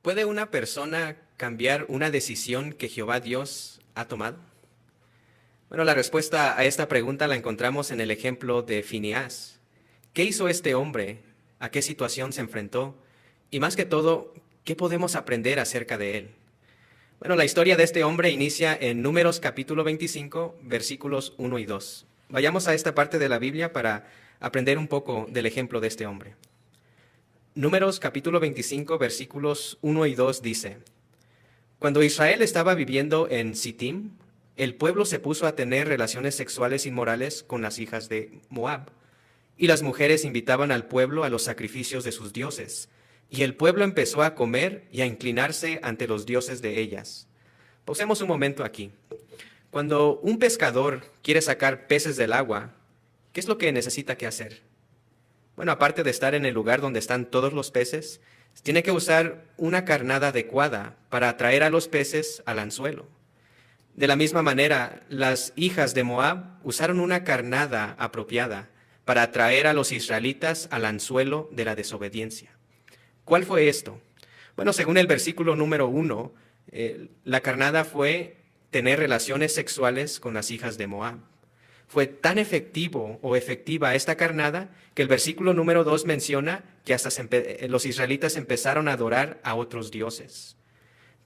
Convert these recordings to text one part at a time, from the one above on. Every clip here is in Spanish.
¿Puede una persona cambiar una decisión que Jehová Dios ha tomado? Bueno, la respuesta a esta pregunta la encontramos en el ejemplo de Fineás. ¿Qué hizo este hombre? ¿A qué situación se enfrentó? Y más que todo, ¿qué podemos aprender acerca de él? Bueno, la historia de este hombre inicia en Números capítulo 25, versículos 1 y 2. Vayamos a esta parte de la Biblia para aprender un poco del ejemplo de este hombre. Números capítulo 25, versículos 1 y 2 dice: Cuando Israel estaba viviendo en Sittim, el pueblo se puso a tener relaciones sexuales inmorales con las hijas de Moab, y las mujeres invitaban al pueblo a los sacrificios de sus dioses, y el pueblo empezó a comer y a inclinarse ante los dioses de ellas. Pausemos un momento aquí. Cuando un pescador quiere sacar peces del agua, ¿qué es lo que necesita que hacer? Bueno, aparte de estar en el lugar donde están todos los peces, tiene que usar una carnada adecuada para atraer a los peces al anzuelo. De la misma manera, las hijas de Moab usaron una carnada apropiada para atraer a los israelitas al anzuelo de la desobediencia. ¿Cuál fue esto? Bueno, según el versículo número 1, la carnada fue tener relaciones sexuales con las hijas de Moab. Fue tan efectivo o efectiva esta carnada que el versículo número 2 menciona que hasta los israelitas empezaron a adorar a otros dioses.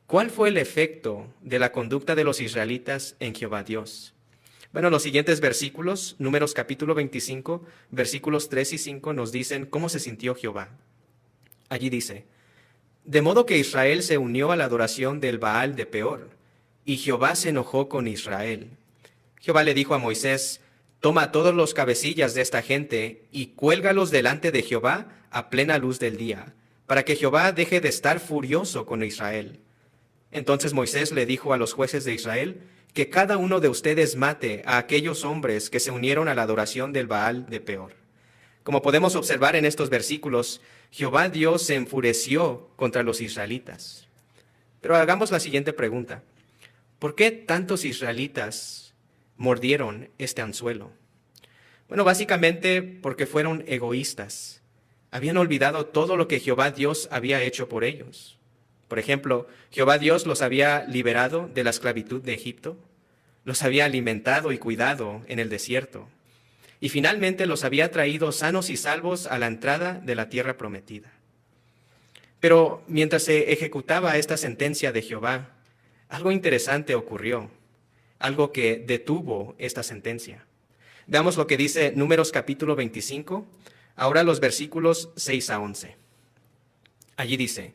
¿Cuál fue el efecto de la conducta de los israelitas en Jehová Dios? Bueno, los siguientes versículos, Números capítulo 25, versículos 3 y 5, nos dicen cómo se sintió Jehová. Allí dice: De modo que Israel se unió a la adoración del Baal de Peor, y Jehová se enojó con Israel. Jehová le dijo a Moisés: Toma todos los cabecillas de esta gente y cuélgalos delante de Jehová a plena luz del día, para que Jehová deje de estar furioso con Israel. Entonces Moisés le dijo a los jueces de Israel: Que cada uno de ustedes mate a aquellos hombres que se unieron a la adoración del Baal de Peor. Como podemos observar en estos versículos, Jehová Dios se enfureció contra los israelitas. Pero hagamos la siguiente pregunta: ¿por qué tantos israelitas mordieron este anzuelo? Bueno, básicamente porque fueron egoístas. Habían olvidado todo lo que Jehová Dios había hecho por ellos. Por ejemplo, Jehová Dios los había liberado de la esclavitud de Egipto, los había alimentado y cuidado en el desierto, y finalmente los había traído sanos y salvos a la entrada de la tierra prometida. Pero mientras se ejecutaba esta sentencia de Jehová, algo interesante ocurrió, algo que detuvo esta sentencia. Veamos lo que dice Números capítulo 25, ahora los versículos 6 a 11. Allí dice: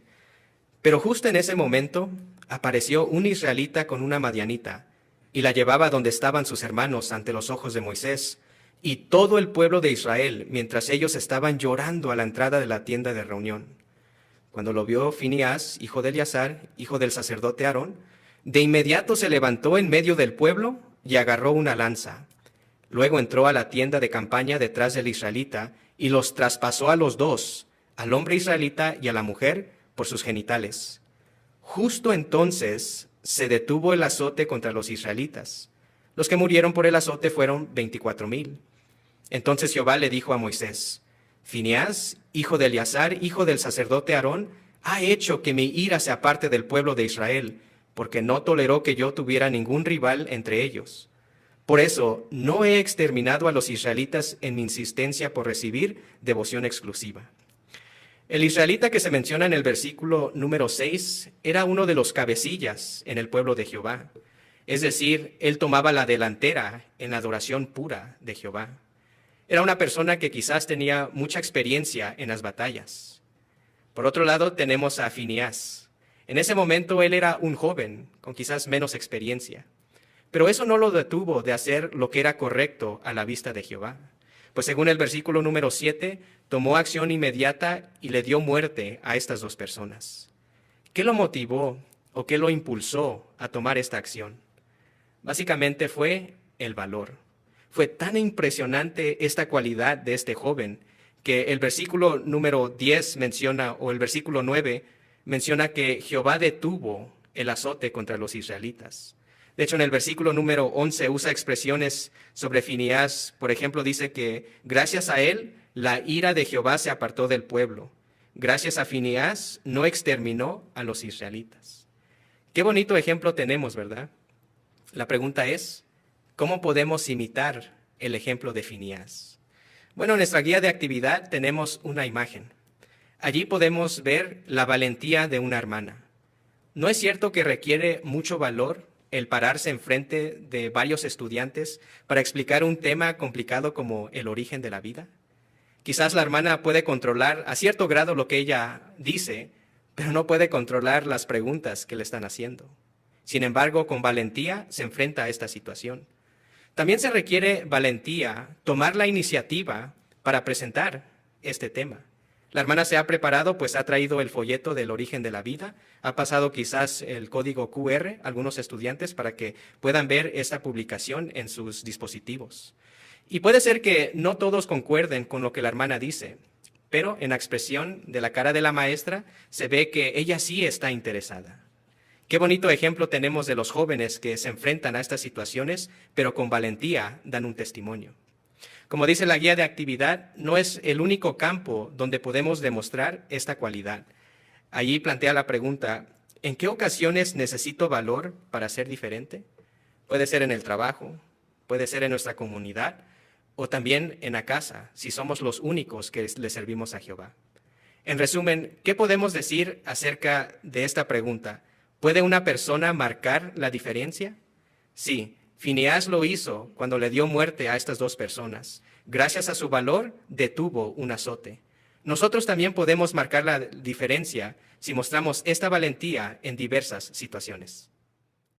Pero justo en ese momento apareció un israelita con una madianita, y la llevaba donde estaban sus hermanos ante los ojos de Moisés y todo el pueblo de Israel, mientras ellos estaban llorando a la entrada de la tienda de reunión. Cuando lo vio Fineás, hijo de Eleazar, hijo del sacerdote Aarón, de inmediato se levantó en medio del pueblo y agarró una lanza. Luego entró a la tienda de campaña detrás del israelita y los traspasó a los dos, al hombre israelita y a la mujer, por sus genitales. Justo entonces se detuvo el azote contra los israelitas. Los que murieron por el azote fueron 24,000. Entonces Jehová le dijo a Moisés: Fineás, hijo de Eleazar, hijo del sacerdote Aarón, ha hecho que mi ira se aparte del pueblo de Israel, porque no toleró que yo tuviera ningún rival entre ellos. Por eso no he exterminado a los israelitas en mi insistencia por recibir devoción exclusiva. El israelita que se menciona en el versículo número 6 era uno de los cabecillas en el pueblo de Jehová. Es decir, él tomaba la delantera en la adoración pura de Jehová. Era una persona que quizás tenía mucha experiencia en las batallas. Por otro lado, tenemos a Fineás. En ese momento él era un joven con quizás menos experiencia. Pero eso no lo detuvo de hacer lo que era correcto a la vista de Jehová. Pues según el versículo número 7, tomó acción inmediata y le dio muerte a estas dos personas. ¿Qué lo motivó o qué lo impulsó a tomar esta acción? Básicamente fue el valor. Fue tan impresionante esta cualidad de este joven que el versículo número 10 menciona, o el versículo 9, menciona que Jehová detuvo el azote contra los israelitas. De hecho, en el versículo número 11 usa expresiones sobre Fineás. Por ejemplo, dice que gracias a él la ira de Jehová se apartó del pueblo. gracias a Fineás, no exterminó a los israelitas. Qué bonito ejemplo tenemos, ¿verdad? La pregunta es, ¿cómo podemos imitar el ejemplo de Fineás? Bueno, en nuestra guía de actividad tenemos una imagen. Allí podemos ver la valentía de una hermana. ¿No es cierto que requiere mucho valor el pararse enfrente de varios estudiantes para explicar un tema complicado como el origen de la vida? Quizás la hermana puede controlar a cierto grado lo que ella dice, pero no puede controlar las preguntas que le están haciendo. Sin embargo, con valentía se enfrenta a esta situación. También se requiere valentía tomar la iniciativa para presentar este tema. La hermana se ha preparado, pues ha traído el folleto del origen de la vida, ha pasado quizás el código QR a algunos estudiantes para que puedan ver esta publicación en sus dispositivos. Y puede ser que no todos concuerden con lo que la hermana dice, pero en la expresión de la cara de la maestra se ve que ella sí está interesada. Qué bonito ejemplo tenemos de los jóvenes que se enfrentan a estas situaciones, pero con valentía dan un testimonio. Como dice la guía de actividad, no es el único campo donde podemos demostrar esta cualidad. Allí plantea la pregunta, ¿en qué ocasiones necesito valor para ser diferente? Puede ser en el trabajo, puede ser en nuestra comunidad, o también en la casa, si somos los únicos que le servimos a Jehová. En resumen, ¿qué podemos decir acerca de esta pregunta? ¿Puede una persona marcar la diferencia? Sí, Fineás lo hizo cuando le dio muerte a estas dos personas. Gracias a su valor, detuvo un azote. Nosotros también podemos marcar la diferencia si mostramos esta valentía en diversas situaciones.